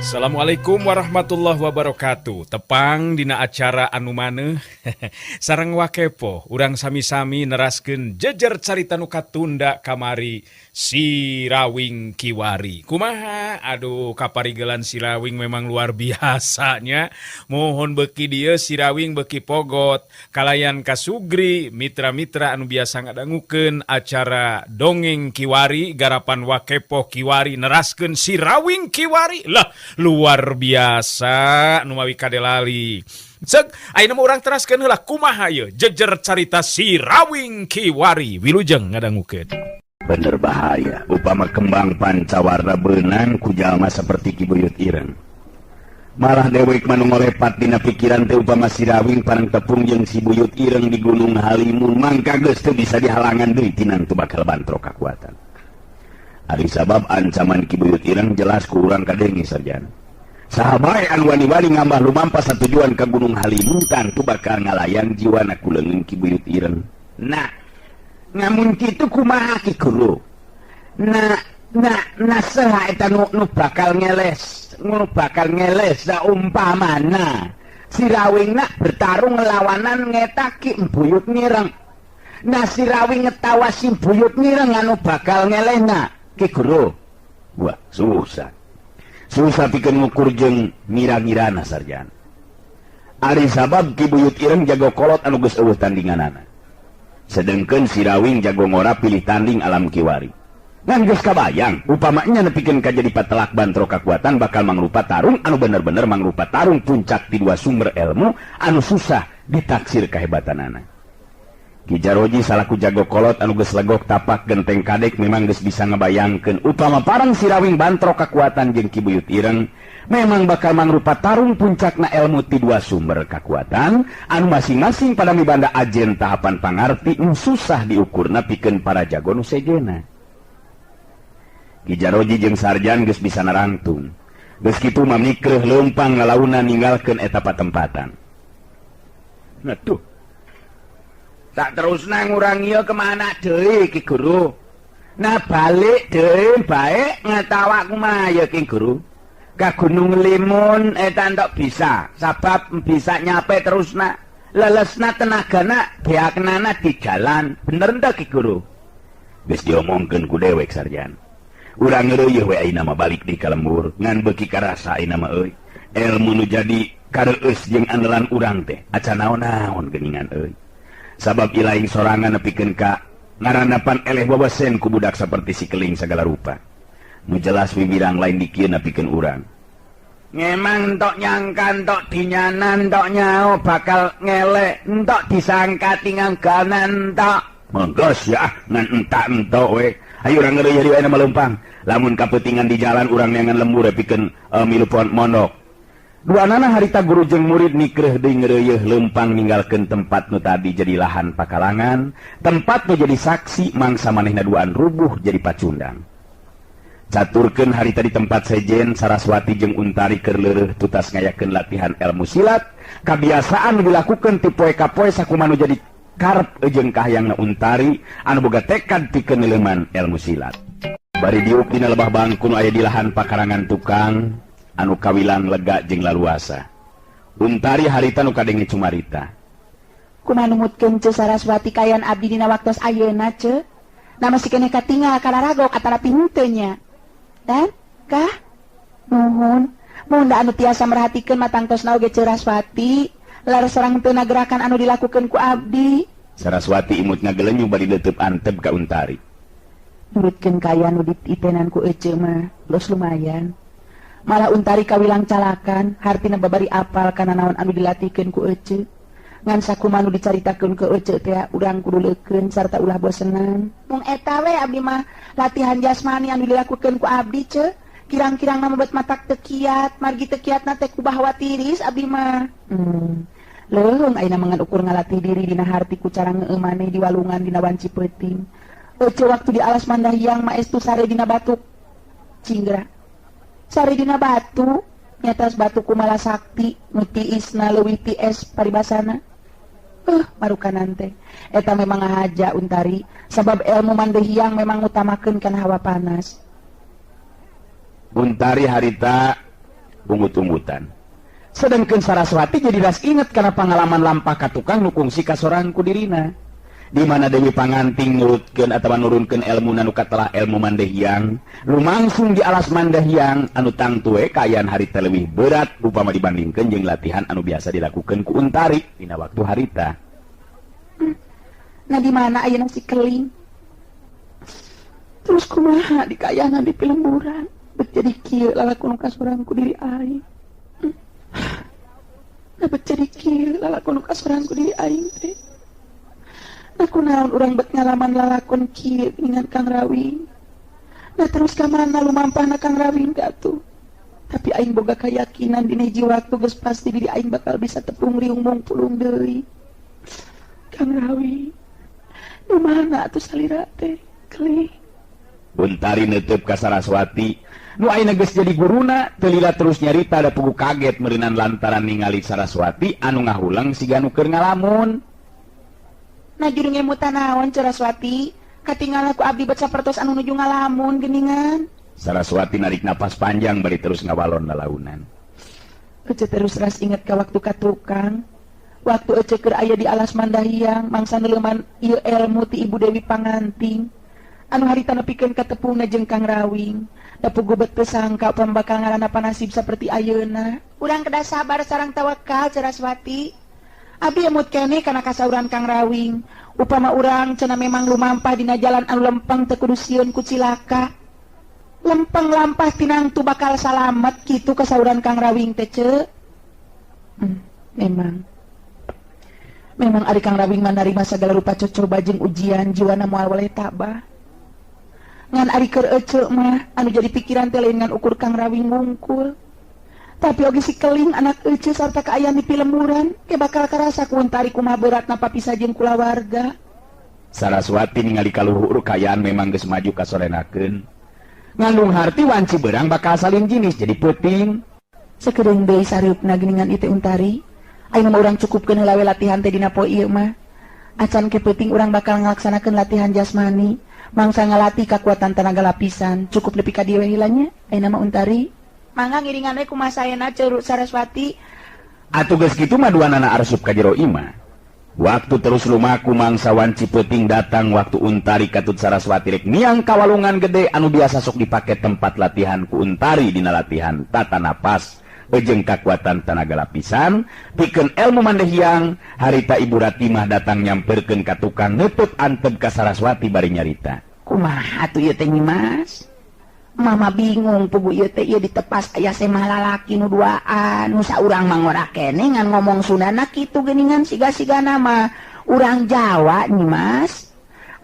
Assalamualaikum warahmatullahi wabarakatuh. Tepang dina acara anu maneh sareng wakepo urang sami-sami neraskeun jejer carita nu katunda kamari si Rawing Kiwari. Kumaha? Aduh, kaparigelan si Rawing memang luar biasanya. Mohon beuki dieu si Rawing beuki pogot kalayan kasugri mitra-mitra anu biasa ngadangukeun acara dongeng Kiwari garapan wakepo Kiwari neraskeun si Rawing Kiwari. Lah luar biasa nu mawi kadelali. Cek ayeuna mah urang teraskeun heula kumaha ieu jejer carita si Rawing Kiwari. Wilujeng ngadangukeun. Bener bahaya upama kembang pancawarna beunang ku jalma saperti Ki Buyut Ireng. Malah dewek manu ngolepat dina pikiran teh upama si Rawing parang tepung jeung si Buyut Ireng di Gunung Halimun mangka geus teu bisa dihalangan deui tinang teu bakal bantrok kakuatan. Ari sabab ancaman Ki Buyut Ireng jelas ku urang kadengi sarjana. Saha bae anu wani-wani ngambah lumampas satujuan ka Gunung Halimun tantu bakal ngalayang jiwana ku leungeun Ki Buyut Ireng. Nah, ngamun kitu kumaha Ki Guru? Nah saha eta nu bakal ngeles, da umpamana si Rawingna bertarung ngelawanan ngeta Ki Buyut Ireng. Nah si Rawing ngetawa si Buyut Ireng anu bakal ngelehna Ki Guru. Wah, susah pikeun ngukur jeung ngira-ngirana sarjana. Ari sabab Ki Buyut Ireng jago kolot anu geus eueuh tandinganana. Sedengkeun si Rawing jago ngora pilih tanding alam Kiwari. Ngan geus kabayang upamanya nepikeun ka jadi patelak bantrok kakuatan bakal mangrupa tarung anu bener-bener mangrupa tarung puncak ti dua sumber ilmu anu susah ditaksir kahebatanana. Ki Jaroji salaku jago kolot anu geus legok tapak genteng kadek memang geus bisa ngabayangkeun upama parang si Rawing bantrok kakuatan jeung Ki Buyut Ireng memang bakal mangrupa tarung puncakna ilmu ti dua sumber kakuatan anu masing-masing pada mibanda ajen tahapan pangarti nu susah diukurna pikeun para jago nu sejena. Ki Jaroji jeung sarjan geus bisa narangtung. Geus kitu mamikreuh leumpang ngalauna ninggalkeun eta patempatan. Nah tuh. Tak terusna ngurang ieu kemana deui Ki Guru? Nah balik deui bae ngetawa kumaha ya Ki Guru? Ka Gunung Limun eta entok bisa, sabab bisa nyape terusna. Lelesna tenagana beaknana di jalan. Bener entek Ki Guru? Geus diomongkeun ku dewek sarjan. Urang ngeureuy we ayeuna mah balik di kalembur ngan beuki karasa ayeuna mah euy. Ilmu nu jadi kareueus jeung andalan urang teh acan naon-naon geuningan euy. Sabab ilaing sorangan nepikeun ka ngaranapan eleh babesen ku budak saperti si Keling sagala rupa. Nu jelas wibirang lain dikieun nepikeun urang. Ngemang entok nyangka entok dinyanan entok nyao bakal ngelek entok disangka tingang ganan entok. Monggos ya ngan entak-entok we. Ayo urang ngeureuy heureuna mah leumpang. Lamun kapeutingan di jalan urang neangan lembur pikeun milu mondok. Duanana harita guru jeung murid nikreuh deui ngeureuy leumpang ninggalkeun tempat nu tadi jadi lahan pakalangan, tempat nu jadi saksi mangsa manehna duaan rubuh jadi pacundang. Caturkeun harita di tempat sejen Saraswati jeung Untari keur leureuh tutas ngayakeun latihan ilmu silat, kabiasaan dilakukeun ti poe ka poe sakumaha nu jadi karep jeung kahyangna Untari anu boga tekad pikeun neuleuman ilmu silat. Bari diuk dina lebah bangku nu aya di lahan pakarangan tukang anu kawilang lega jeung laluasa. Untari harita nu kadenge cumarita. Kumaha numutkeun ce Saraswati kayan abdi dina waktos ayeuna ce? Na masih keneh katinggal kalaragok atara henteu nya. Dan kah? Nuhun, mun da anu tiasa merhatikeun matangtosna oge ce Saraswati, lar sareng teu nagerakan anu dilakukeun ku abdi. Saraswati imut ngagelenyu bari leuteub anteb ka Untari. Nurutkeun kaya nu dititenan ku ece mah geus lumayan. Malah Untari kawilang calakan hartina babari apal kana naon anu dilatihkeun ku ece. Ngan sakumaha nu dicaritakeun ke ece teh urang kudu leukeun sarta ulah bosenan. Mung eta we abdi mah latihan jasmani anu dilakukeun ku abdi ce. Kirang-kirang mah bet matak teu kiat, margi teu kiatna teh ku bahwa tiris abdi mah. Leuheung ayeuna mangan ukur ngalatih diri dina harti ku cara ngeueuh maneh di walungan dina wanci peuting. Ece waktu di alas Mandahyang maestu sare dina batu cinggra. Sare dina batu nyatas batu kumala sakti nuti isna leuwih ti es paribasana. Marukanan teh eta memang ngahaja Untari sabab ilmu mandehiang memang utamakeun kana hawa panas. Untari harita ungut-ungutan. Sedengkeun Saraswati jadi ras inget karena pengalaman lampah ka tukang nu kungsi kasorangan ku dirina. Di mana Dewi Panganting nurutkeun atawa nurunkeun ilmu nu katelah ilmu mandehiang, lumangsung di alas mandehiang anu tangtue kaayaan harita leuwih berat upama dibandingkeun jeung latihan anu biasa dilakukeun ku Untari dina waktu harita. Nah di mana ayeuna si Keling? Terus kumaha di kaayana di Pilemburan? Bet jadi kieu lalakun kasorangan ku diri aing. Nah bet jadi kieu lalakun kasorangan ku diri aing teh. Aku naon urang bet ngalaman lalakon kieu dengan Kang Rawing. Nah terus ka mana lumampahna Kang Rawing atuh. Tapi aing boga kayakinan dina hiji waktu geus pasti diri aing bakal bisa tepung riung mungpulung deui. Kang Rawing, di mana atuh salira teh? Keling. Untari neuteub ka Saraswati, nu ayeuna geus jadi guruna, teu lila terus nyarita da pugu kaget meureunan lantaran ningali Saraswati anu ngahulang siga nu keur ngalamun. Nah juru ngemutan naon Saraswati, katinggal aku abdi bet sapertos anu nuju ngalamun geuningan. Saraswati narik napas panjang bari terus ngawalon lalaunan. Ece terus ras inget ka waktu ka tukang. Waktu Ece keur aya di alas Mandahiang, mangsa neleuman ieu ilmu ti Ibu Dewi Panganting. Anu harita nepikeun ka tepungna jeung Kang Rawing. Da puguh bet teu sangka upam bakal ngaranna panasib saperti ayeuna. Urang kedah sabar sareng tawakal Saraswati. Abi emut kene kana kasauran Kang Rawing. Upama urang cenah memang lumampah dina jalan anu lempeng teu kudu sieun ku cilaka. Lempeng lampah tinangtu bakal salamet kitu kasauran Kang Rawing teh ce. Memang ari Kang Rawing manarima sagala rupa cocoba jeung ujian jiwana moal waleh tabah. Ngan ari keur Ece mah anu jadi pikiran teh lain ngan ukur Kang Rawing ngungkul. Tapi oge si Keling anak Ece sarta kaayaan di Pilemburan ke bakal karasa ku Untari kumaha beratna papisah jeung kulawarga. Saraswati ningali kaluhur kaayaan memang geus maju kasorenakeun. Ngandung harti wanci beurang bakal salin jinis jadi peuting. Sakedeung deui sareupna geuningan ieu teh Untari. Ayeuna mah urang cukupkeun heula we latihan teh dina poe ieu mah. Acan ke peuting urang bakal ngalaksanakeun latihan jasmani, mangsa ngalatih kakuatan tenaga lapisan, cukup leuwih ka dieu heula nya. Ayeuna mah Untari mangga ngiringan we kumaha saena Ceuruk Saraswati. Atuh geus kitu mah duanana arsup ka jero imah. Waktu terus lumaku mangsa wanci peuting datang waktu Untari katut Saraswati rek niang kawalungan gede anu biasa sok dipake tempat latihan ku Untari dina latihan tata napas jeung kakuatan tenaga lapisan pikeun ilmu mandehiang. Harita Ibu Ratimah datang nyamperkeun ka tukang neuteup antep ka Saraswati bari nyarita. Kumaha atuh ieu teh Nyimas? Mama bingung pugu ieu teh ieu ditepas aya semah lalaki nu duaan nu saurang mangora kene ngan ngomong Sundana kitu geuningan siga-sigana mah urang Jawa Nyimas.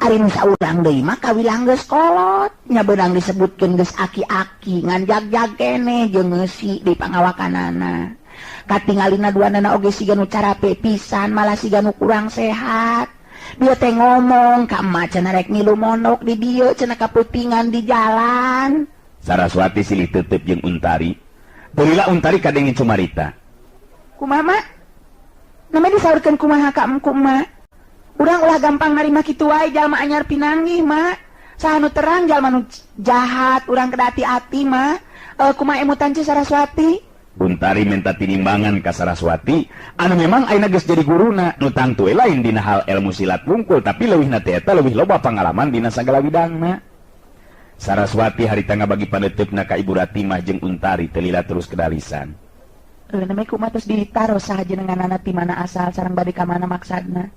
Ari nu saurang deui mah kawilang geus kolot nya beunang disebutkeun geus aki-aki ngan jag-jag keneh jeung ngeusi di pangawakanana. Katingalina duanana oge siga nu carape pisan malah siga nu kurang sehat. Dia teh ngomong ka emak cenah rek ngilu monok di dieu cenah kapeutingan di jalan. Saraswati silih teuteub jeung Untari. Deulila Untari kadengin cumarita. Kumaha mak? Name disaurkeun kumaha ka emku mak? Urang ulah gampang narima kitu wae jalma anyar pinanggih mak. Saha nu terang jalma nu jahat urang kedah hati-hati mak. Kumaha emutan ci Saraswati? Untari minta tinimbangan ka Saraswati anu memang ayeuna geus jadi guruna nu tangtu lain dina hal ilmu silat wungkul tapi leuwihna teh eta leuwih loba pangalaman dina sagala bidangna. Saraswati harita ngabagi paneutupna ka Ibu Ratimah jeung Untari teu lila terus kedalisan. Neme kumaha tos ditaro saha jenenganana ti mana asal sareng bade ka mana maksadna.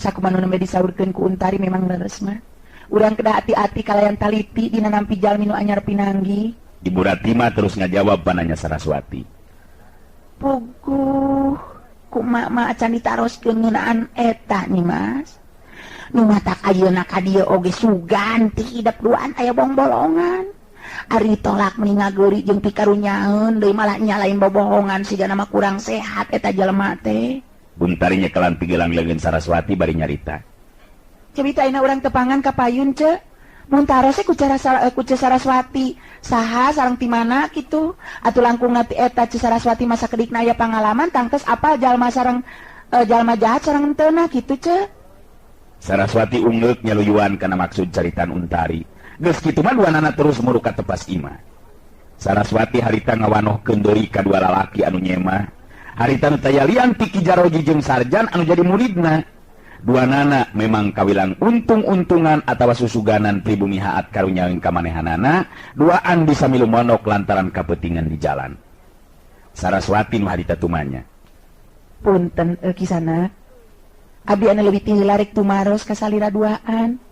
Sakumaha nu neme disaurkeun ku Untari memang leres mah. Urang kedah hati-hati kalayan taliti dina nampi jalmi nu anyar pinanggi. Ibu Ratimah terus ngajawab pananya Saraswati. Puguh kumaha acan ditaroskeun ngeunaan eta Nyimas. Nu matak ayeuna ka dieu oge sugan ti hidup duaan aya bong-bolongan. Ari tolak meuni ngageuri jeung pikarunyaeun deui malah nyalain bobohongan sigana mah kurang sehat eta jelema teh. Untari nyekelan pigelang leungeun Saraswati bari nyarita. Cebita ayeuna urang teu pangan ka payun ce. Muntarose ku Saraswati saha sareng ti mana kitu atuh langkung ti eta Ci Saraswati masa kedikna aya pangalaman tangtos apal jalma sareng jalma jahat sareng henteu kitu ce. Saraswati ungeuk nyaluyuan kana maksud caritan Untari. Geus kitu mah duanana terus muruka tepas imah. Saraswati harita ngawanohkeun deui ka dua lalaki anu nyema. Harita nu tayalian ti Ki Jaroji jeung Sarjan anu jadi muridna. Duanana memang kawilang untung-untungan atawa susuganan pribumi haat karunyaeun kamanehanana, duaan bisa milu monok lantaran kapetingan di jalan. Saraswati nu harita tumanya. Punten Kisana. Abdi anu leuwih tinggi larek tumaros ka salira duaan.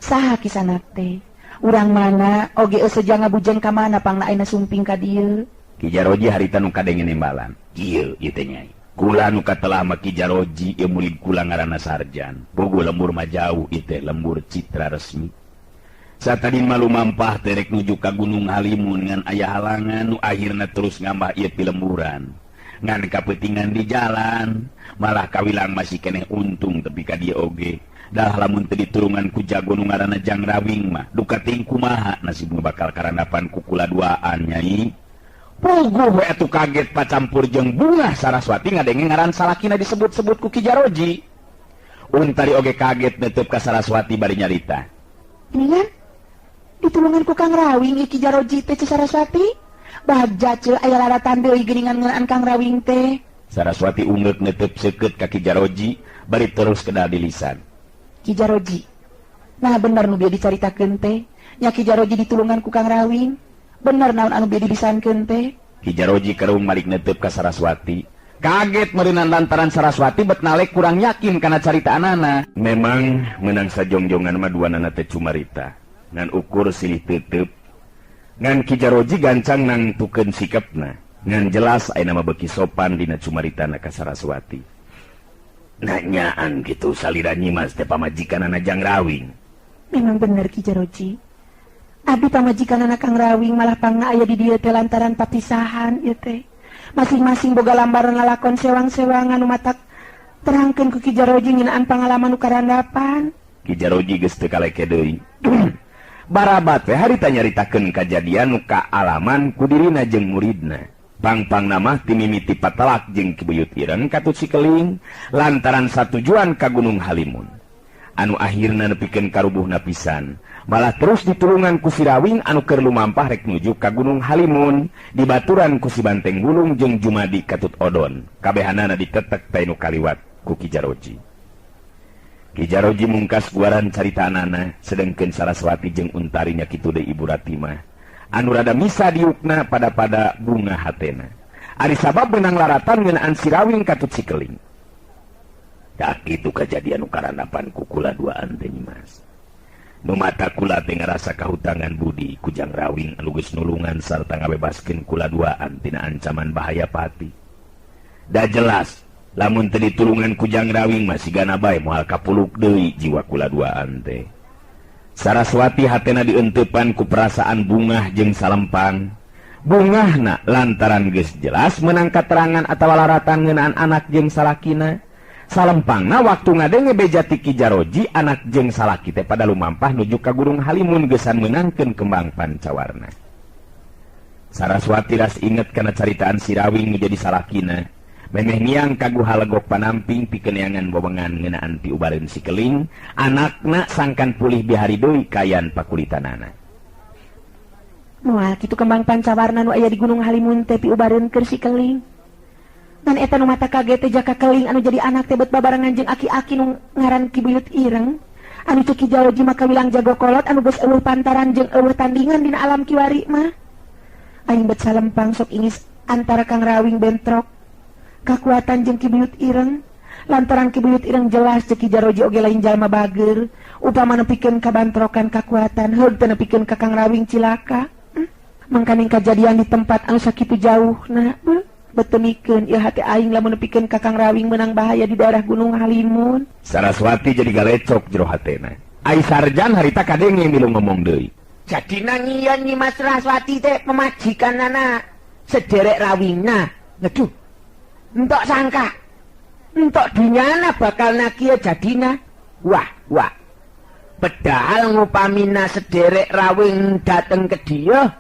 Saha Kisana teh? Urang mana oge euseja ngabujeng ka mana pangna ayeuna sumping ka dieu? Ki Jaroji harita nu kadenge nembalan. Ieu teh Nyai. Kula nu katelah mah Ki Jaroji ieu murid kula ngaranna Sarjan. Bogo lembur mah jauh ieu teh lembur Citra Resmi. Satadin mah lumampah teh rek nuju ka Gunung Halimun ngan aya halangan nu akhirna terus ngambah ieu pilemburan. Ngan kapetingan di jalan, malah kawilang masih keneh untung tepi ka dieu oge. Dah lamun teu ditulungan ku jago nu ngaranna Jangrawing mah duka teuing kumaha nasibna bakal karandapan ku kula duaan Nyai. Puguh we atuh kaget pacampur jeung Bunga Saraswati ngadenge ngaran salakina disebut-sebut ku Ki Jaroji. Untari oge kaget neuteub ka Saraswati bari nyarita. Ini kan ditulungan ku Kang Rawing Ki Jaroji teh Ci Saraswati. Bagja ceul aya laratan deui geuningan ngeunaan Kang Rawing teh. Saraswati ungeuk neuteub seukeut ka Ki Jaroji bari terus kedal di lisan. Ki Jaroji. Nah bener nu bieu dicaritakeun teh, nya Ki Jaroji ditulungan ku Kang Rawing. Bener naon anu bieu dibisankeun teh. Ki Jaroji kerung balik neuteub ka Saraswati. Kaget meureunan lantaran Saraswati bet nalek kurang yakin kana caritaanana. Memang meunang sajongjongan mah duanana teh cumarita. Ngan ukur silih teuteub. Ngan Ki Jaroji gancang nangtukeun sikepna. Ngan jelas ayeuna mah beuki sopan dina cumaritana ka Saraswati. Nanyaan kitu salira nyimas teh pamajikanana Jangrawing. Memang bener Ki Jaroji. Abdi pamajikanana Kang Rawing malah pangna aya di dieu teh lantaran papisahan ieu teh. Masing-masing boga lambaran ngalakon sewang-sewangan nu matak terangkeun ku Ki Jaroji ngeunaan pangalaman nu karandapan. Ki Jaroji geus teu kaleke deui. Barabat teh harita nyaritakeun kajadian nu kaalaman ku dirina jeung muridna. Pang-pangna mah ti mimiti patelak jeung Ki Buyut Ireng katut Sikeling lantaran satujuan ka Gunung Halimun. Anu akhirna nepikeun karubuhna pisan, malah terus ditulungan ku si Rawing anu keur lumampah rek nuju ka Gunung Halimun, dibaturan ku si Banteng Gulung jeung Jumadi Katut Odon. Kabehanana ditetek tainu kaliwat ku Ki Jaroji. Ki Jaroji mungkas guaran caritaanana, sedengkeun Saraswati jeung Untari nya kitu deui Ibu Ratimah. Anu rada misa diukna pada bunga hatena. Ari sabab beunang laratan ngeunaan si Rawing katut Sikeling. Tak itu kejadian karandapan ku kula duaan teh Nyimas. Nu mata kula teh ngarasa kahutangan budi ku Jangrawing anu geus nulungan sarta ngabebaskeun kula duaan tina ancaman bahaya pati. Da jelas lamun teu ditulungan ku Jangrawing mah sigana bae moal kapuluk deui jiwa kula duaan teh. Saraswati hatena dieunteupan ku perasaan bungah jeung salempang. Bungahna lantaran geus jelas meunang katerangan atawa laratan ngeunaan anak jeung salakina. Salempangna waktu ngadenge beja ti Ki Jaroji anak jeung salaki teh pada lumampah nuju ka Gunung Halimun geusan meunangkeun kembang pancawarna. Saraswati ras inget kana caritaan si Rawing nu jadi salakina. Memeh niang kagu halegok panamping pikeun neangan bobengan ngeunaan ti ubareun Sikeling, anakna sangkan pulih bihari deui kayan pakulitanana. Moal kitu kembang pancawarna nu aya di Gunung Halimun teh piubareun keur Sikeling. Dan eta nu mata kaget teh jaka Keling anu jadi anak teh bet babarengan jeung aki-aki nu ngaran Ki Buyut Ireng. Anu teu Ki Jaroji mah kawilang jago kolot anu geus eueuh pantaran jeung eueuh tandingan dina alam kiwari mah. Aing bet salempang sok ingis antara Kang Rawing bentrok kakuatan jeung Ki Buyut Ireng. Lantaran Ki Buyut Ireng jelas jeung Ki Jaroji oge lain jalma bageur. Upama nepikeun kabantrokan kakuatan heug teu nepikeun ka Kang Rawing cilaka. Mangkaning kajadian di tempat anu sakitu jauhna. Betemikeun ieu hati aing lamun nepikeun ka Kang Rawing meunang bahaya di daerah Gunung Halimun. Saraswati jadi galecok jero hatena. Ai Sarjan harita kadenge milu ngomong deui. Jadina nyieun Nyimas Saraswati teh pemajikanana sederek Rawingna. Aduh. Entok sangka. Entok dunyana bakal nakieu jadina. Wah. Padahal ngupamina sederek rawing dateng ke dia,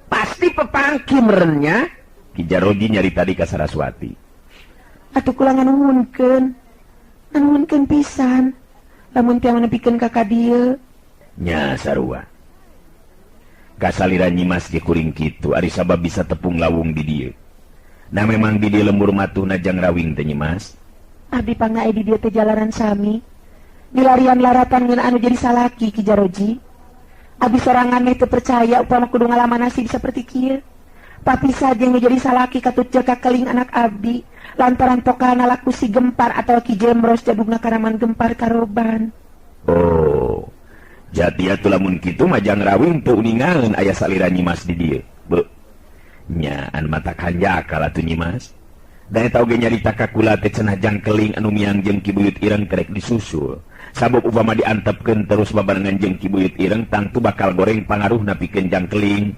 pasti pepanggi merennya. Ki Jaroji nyari tadi ka Saraswati. Atuh kula nganuhunkeun pisan. Lamun teu menepikeun ka dieu. Nya sarua. Kasalira Nyimas ge kuring kitu, ari sabab bisa tepung lawung di dieu. Nah memang di dieu lembur matuhna jang rawing teh Nyimas. Abdi pangae di dieu teh jalanan sami. Dilarian laratan ngeun anu jadi salaki Ki Jaroji. Abdi sorangan teh percaya upama kudu ngalaman nasib saperti kieu. Papi saja yang jadi salaki katut jaga keling anak abdi lantaran tokana laku si Gempar atau Ki Jemros jadugna karaman Gempar karoban. Oh, jadi atuh lamun kitu majang rawing teu uningaeun aya salira Nyimas di dieu. Be. Nya an mata kanjakal atuh Nyimas. Da eta oge nyarita ka kula teh cenah jangkeling anu miang jeung Ki Buyut Ireng kerek disusul. Sabab upama diantepkeun terus babarengan jeung Ki Buyut Ireng tangtu bakal goreng pangaruhna pikeun jangkeling.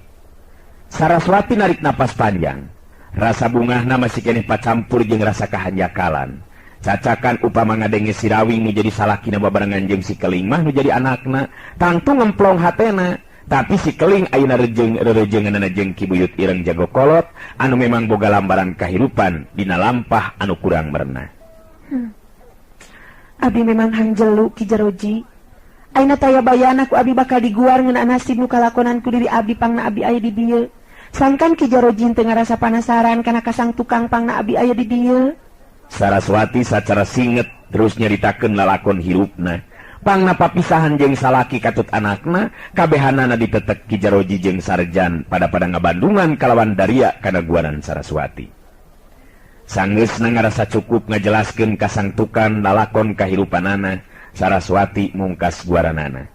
Saraswati narik napas panjang. Rasa bungahna masih keneh pacampur jeung rasa kahanjakalan. Cacakan upama ngadenge si rawing nu jadi salakina babarengan jeung si keling mah nu jadi anakna, tangtu ngemplong hatena. Tapi si keling ayeuna rerejengeunana jeung Ki Buyut Ireng jago kolot anu memang boga lambaran kahirupan dina lampah anu kurang merenah. Abi memang hanjelu Ki Jaroji. Ayeuna taya bayana ku abi bakal diguar ngeun nasib nu kalakonan ku diri abi pangna abi aya di dieu. Sangkan Ki Jaroji teu ngarasa panasaran kana kasang tukang pangna abi aya di dieu. Saraswati sacara singet terus nyaritakeun lalakon hirupna. Pangna papisahan jeung salaki katut anakna, kabehanana ditetek Ki Jaroji jeung Sarjan pada ngabandungan kalawan daria kana guaran Saraswati. Sanggeusna ngarasa cukup ngajelaskeun kasang tukang lalakon kahirupanana, Saraswati mungkas guaranana.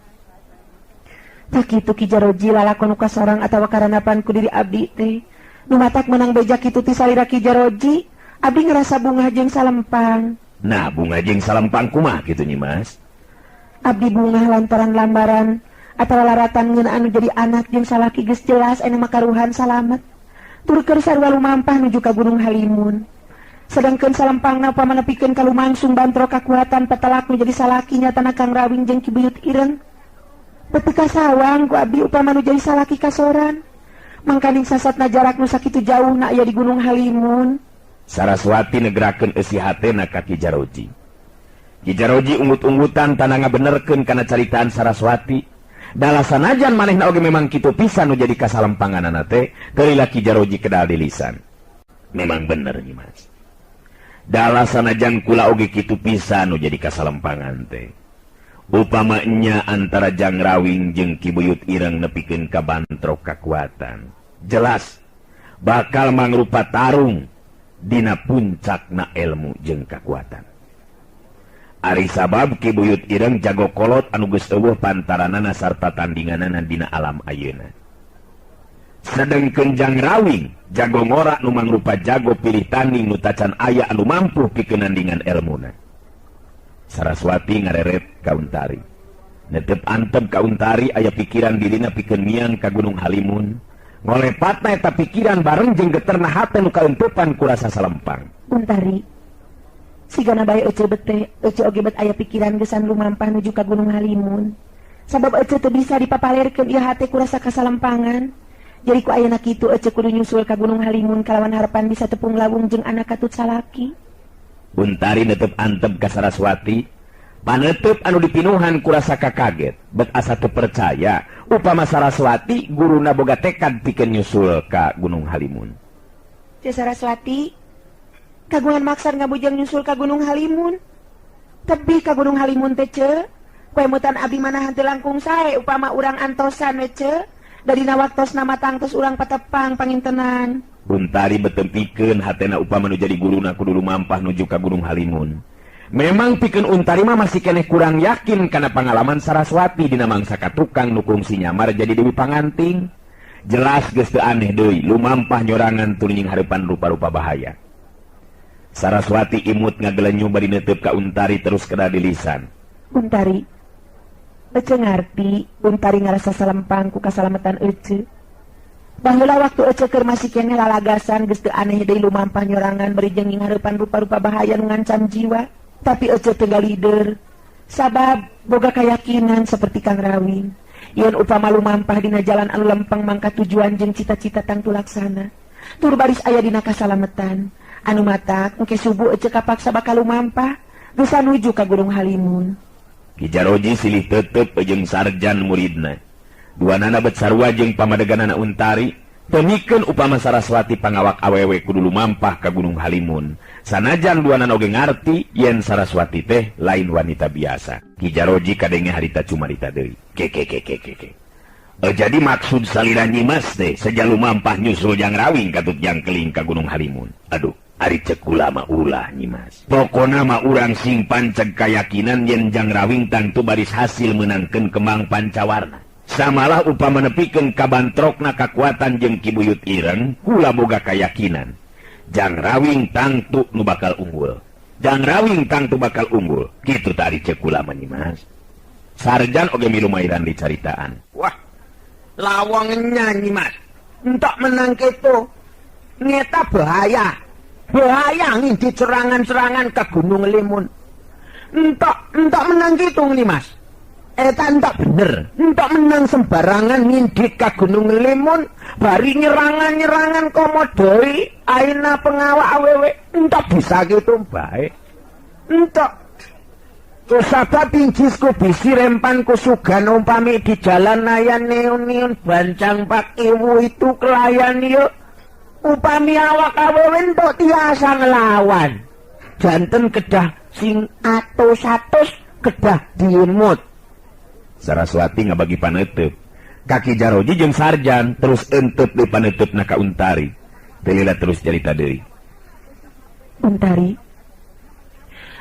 Tak kitu Ki Jaroji lalakon uka sorang atawa karanapan ku diri abdi teh. Nu matak menang beja kitu ti salira Ki Jaroji, abdi ngerasa bungah jeung salempang. Nah, bungah jeung salempang kumaha kitu Nyimas? Abdi bungah lantaran lambaran atawa laratan ngeun anu jadi anak jeung salaki geus jelas anu makaruhan salamet. Tur keur sarua lumampah nuju ka Gunung Halimun. Sedangkeun salempangna upama nepikeun ka lumangsung bantro kakuatan petelak nu jadi salaki nyatana Kang Rawing jeung Ki Buyut Ireng. Beuteung kasawang ku abdi upama nu jadi salaki kasoran. Mangkaning sasatna jarak nu sakitu jauhna aya di Gunung Halimun. Saraswati negerakeun eusi hatena ka Ki Jaroji. Ki Jaroji unggut-unggutan tanda ngabenerkeun kana caritaan Saraswati. Dalasanajan manehna oge memang kitu pisan nu jadi kasalempanganana teh, teu lila Ki Jaroji kedal di lisan. Memang bener Nyimas. Dalasanajan kula oge kitu pisan nu jadi kasalempangan teh. Upama nya antara Jang Rawing jeung Ki Buyut Ireng nepikeun ka bantrok kakuatan, jelas bakal mangrupa tarung dina puncakna ilmu jeung kakuatan. Ari sabab Ki Buyut Ireng jago kolot anu geus eueuh pantaranana sarta tandinganana dina alam ayeuna. Sedengkeun Jang Rawing jago ngora nu mangrupa jago pilih tanding nu tacan aya anu mampu pikeun nandingan ilmuna. Saraswati ngareret ka Untari. Netep antep ka Untari aya pikiran dirina pikeun miang ka Gunung Halimun. Ngolepatna eta pikiran bareng jeung geterna hate nu kaentepan ku rasa salempang. Untari, sigana bae ece bete, ece oge bet aya pikiran gesan lumampah nuju ka Gunung Halimun. Sabab ece teu bisa dipapalerkeun ieu hate ku rasa kasalempangan. Jadi ku ayeuna kitu ece kudu nyusul ka Gunung Halimun kalawan harapan bisa tepung lawung jeung anak katut salaki. Untari netep antep ka Saraswati, panetep anu dipinuhan ku rasa kaget, bet asa teu percaya upama Saraswati guruna boga tekad pikeun nyusul ka Gunung Halimun. Teh Saraswati, kagungan maksar ngabujang nyusul ka Gunung Halimun. Tebih ka Gunung Halimun teh ce, kuemutan abdi manahan teu langkung sae upama urang antosan we ce, dari nawaktosna matang tos urang patepang pangintenan. Untari betempikeun hatena upama nu jadi guruna kudu lumampah nuju ka Gunung Halimun. Memang pikeun Untari mah masih keneh kurang yakin kana pangalaman Saraswati dina mangsa katukang nu kungsi nyamar jadi dewi panganting. Jelas geus teu aneh deui lumampah nyorangan tur nying hareupan rupa-rupa bahaya. Saraswati imut ngagelenyu bari neuteup ka Untari terus kada di lisan. Untari, ece ngarti Untari ngarasa salempang ku kasalametan ece. Baheula waktu ece keur masih keneh lalagasan geus teu aneh deui lumampah nyorangan bari jeung nying hareupan rupa-rupa bahaya nu ngancam jiwa. Tapi ece teu galider. Sabab boga kayakinan seperti Kang Rawing, yen upama lumampah dina jalan anu lempeng mangka tujuan jeung cita-cita tang tulaksana. Tur baris aya dina kasalametan, anu matak engke subuh ece kapaksa bakal lumampah, geus nuju ka Gunung Halimun. Ki Jaroji silih teuteup jeung sarjan muridna. Duanana bet sarua jeung pamadeganana Untari, temikeun upama Saraswati pangawak awewe kudu lumampah ka Gunung Halimun. Sanajan duanana oge ngarti yen Saraswati teh lain wanita biasa. Ki Jaroji kadenge harita cumarita deui. Jadi maksud salira Nyimas teh saja lumampah nyusul Jang Rawing katut Jang Keling ka Gunung Halimun. Aduh, ari cek kula mah ulah Nyimas. Pokona mah urang simpan ceg kayakinan yen Jang Rawing tangtu baris hasil menangkeun kembang pancawarna. Samalah upama nepikeun kabantrokna kakuatan jeung Ki Buyut Ireng, kula boga kayakinan Jang Rawing tangtu nu bakal unggul. Jang Rawing tangtu bakal unggul. Kitu tadi cek kula mah Nyimas. Sarjan oge milu mairan dicaritaan. Wah, lawangnya Nyimas. Entok menang kitu. Ngeta bahaya. Bahaya ngintip serangan-serangan ke Gunung Limun. Entok menang kitu Nyimas. Eta entak bener, entak menang sembarangan ngindit ka Gunung Limun, bari nyerangan komodoi, aina pengawak awewe, entak bisa gitu baik. Entak kusabab injisku bisi rempanku sugan umpami di jalan nayan neon-neon bancang pak iwu itu kelayan yuk. Upami awak awewe entuk tiasa ngelawan. Janten kedah sing atus-atus kedah diemut. Saraswati ngabagi paneuteub. Kaki Jaroji jeung sarjan terus enteup deui paneutupna ka Untari. Telila terus cerita deui. Untari,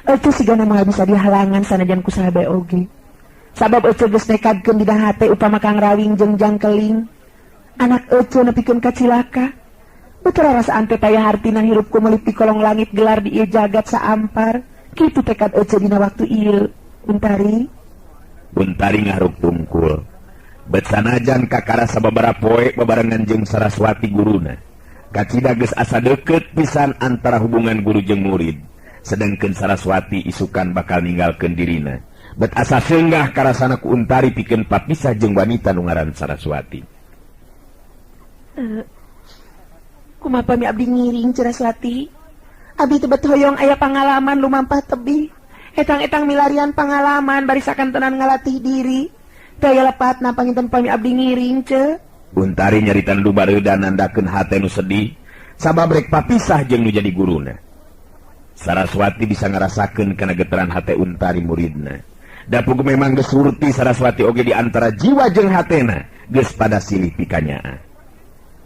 ece sigana moal bisa dihalangan sanajan ku saha bae oge. Sabab ece geus nekadkeun dina hate upama Kang Rawing jeung Jang Keling, anak ece nepikeun ka cilaka. Betul rasaan teh payah hartina hirup ku meuli di kolong langit gelar di ieu jagat saampar. Kitu tekad ece dina waktu ieu, Untari. Untari ngahruk tungkul. Bet sanajan kakara sababara poe babarengan jeung Saraswati guruna. Kacida geus asa deukeut pisan antara hubungan guru jeung murid. Sedengkeun Saraswati isukan bakal ninggalkeun dirina. Bet asa seunggah karasana ku Untari pikeun papisah jeung wanita nu ngaran Saraswati. Kumaha pami abdi ngiring Saraswati? Abdi teu bet hoyong aya pangalaman lumampah tebih. Etang-etang milarian pangalaman barisakan tenan ngalatih diri. Daya lepatna panginten pami abdi ngiring ce. Untari nyaritan lu bareudan nandakeun hate nu sedih. Sabab rek papisah jeung nu jadi guruna. Saraswati bisa ngarasakeun kana getaran hate Untari muridna. Da puguh memang geus surti Saraswati oge di antara jiwa jeung hatena geus pada silih pikanyaa.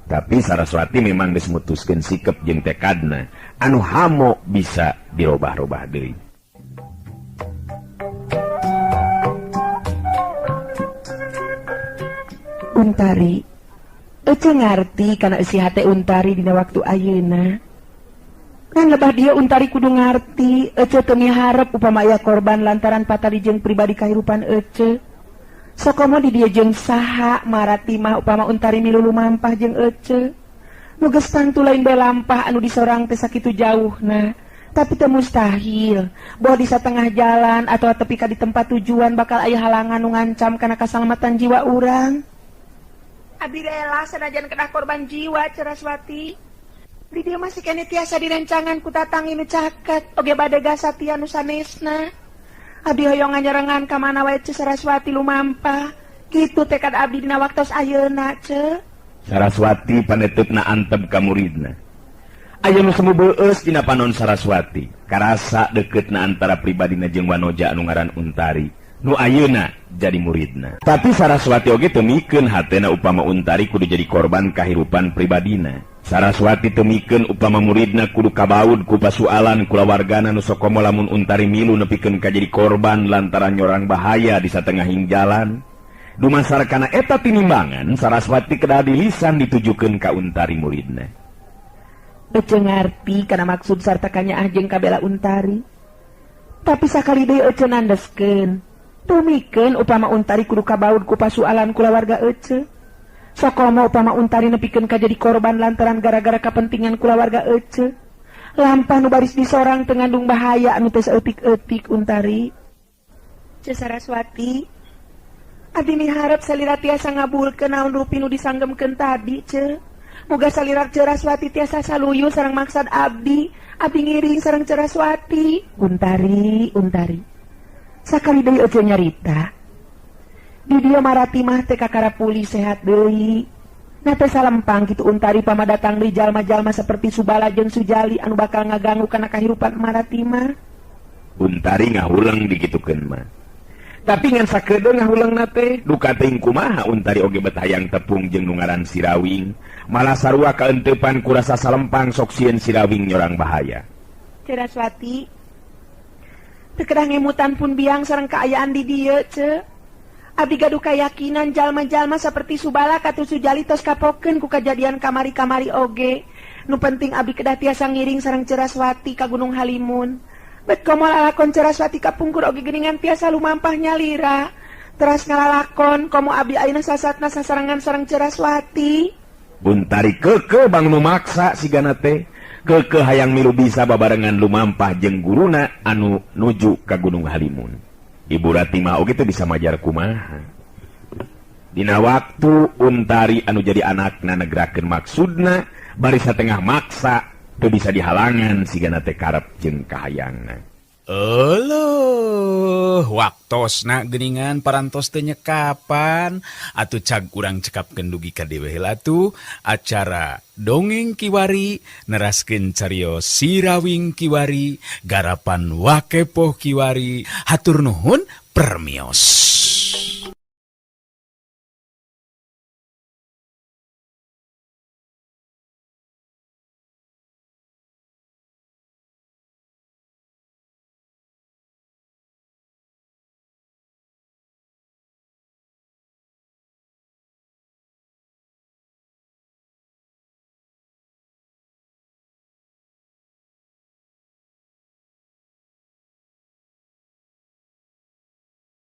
Tapi Saraswati memang geus mutuskeun sikep jeung tekadna anu hamo bisa dirobah-robah deui. Untari, ece ngarti kana isi hate Untari dina waktu ayeuna. Kan lebah dia Untari kudu ngarti, ece teu miharep upama aya korban lantaran patali jeung pribadi kahirupan ece. Sakomo di dia jeung saha marati mah upama Untari milu lumampah jeung ece. Nu geus tangtu lain bae lampah anu disorang teh sakitu jauhna. Tapi teu mustahil, boh di satengah jalan atau tepi ka di tempat tujuan bakal aya halangan nu ngancam kana kasalamatan jiwa urang. Abdi rela sanajan kedah korban jiwa Saraswati. Di dia masih kene tiasa direncangan ku tatang inu caket oge bade gasati anu sanesna. Abdi hoyong ngajarengan ka mana wae ce Saraswati lumampah. Kitu tekad abdi dina waktos ayeuna ce. Saraswati paneutupna antep ka muridna. Aya nu semu beueus dina panon Saraswati. Karasa deuketna antara pribadina jeung wanoja anu ngaran Untari. Nu ayeuna jadi muridna. Tapi Saraswati oge teu mikeun hatena upama Untari kudu jadi korban kahirupan pribadina. Saraswati teu mikeun upama muridna kudu kabaud ku pasualan kulawargana nu sokomo lamun Untari milu nepikeun ka jadi korban lantaran nyorang bahaya di satengahing jalan. Dumasar kana eta tinimbangan Saraswati kedah dilisan ditujukeun ka Untari muridna. Ece ngarti kana maksud sarta kanyaah jeung kabela Untari. Tapi sakali deui ece nandeskeun. Tumikeun upama Untari kudu kabaud ku pasualan kulawarga ece. Sakomo upama Untari nepikeun ka jadi korban lantaran gara-gara kapentingan kulawarga ece. Lampah nu baris disorang teu ngandung bahaya anu teu saeutik-eutik Untari. Ce Saraswati, abdi miharep salira tiasa ngabulkeun naon rupi nu disanggemkeun tadi, ce. Muga salira Saraswati tiasa saluyu sareng maksad abdi ngiring sareng Saraswati. Untari. Sakali deui ece nyarita. Di dieu marati mah teh kakara pulih sehat deui. Na teh salempang kitu Untari pamadatang deui jalma-jalma saperti Subala jeung Sujali anu bakal ngaganggu kana kahirupan marati mah. Untari ngahulang digitukeun mah. Tapi ngan sakedeung ngahuleungna teh Duka teuing kumaha Untari oge bet hayang tepung jeung nu ngaran Sirawing, malah sarua kaentepan ku rasa salempang sok sieun Sirawing nyorang bahaya. Saraswati, teu kedah ngemutan pun biang sareng kaayaan di dieu, ce. Abdi gaduh kayakinan jalma-jalma saperti Subala katu Sujali tos kapokeun ku kajadian kamari-kamari oge. Nu penting abdi kedah tiasa ngiring sareng Saraswati ka Gunung Halimun. Bet komo lalakon Saraswati kapungkur oge geuningan tiasa lumampah nyalira. Teras ngalalakon komo abdi ayeuna sasatna sasarengan sareng Saraswati. Untari keke bang nu maksa sigana teh. Keke hayang milu bisa babarengan lumampah jeung guruna anu nuju ka Gunung Halimun. Ibu Rati mah oge teh bisa majar kumaha. Dina waktu Untari anu jadi anakna negrakeun maksudna bari satengah maksa teu bisa dihalangan sigana teh karep jeung kahayangna. Eluh, waktosna geuningan parantos teh nyekapan. Atuh cag urang cekapkeun dugi ka dewe heula atuh acara Dongeng Kiwari neraskeun cariyos Sirawing Kiwari garapan Wakepoh Kiwari. Hatur nuhun permios.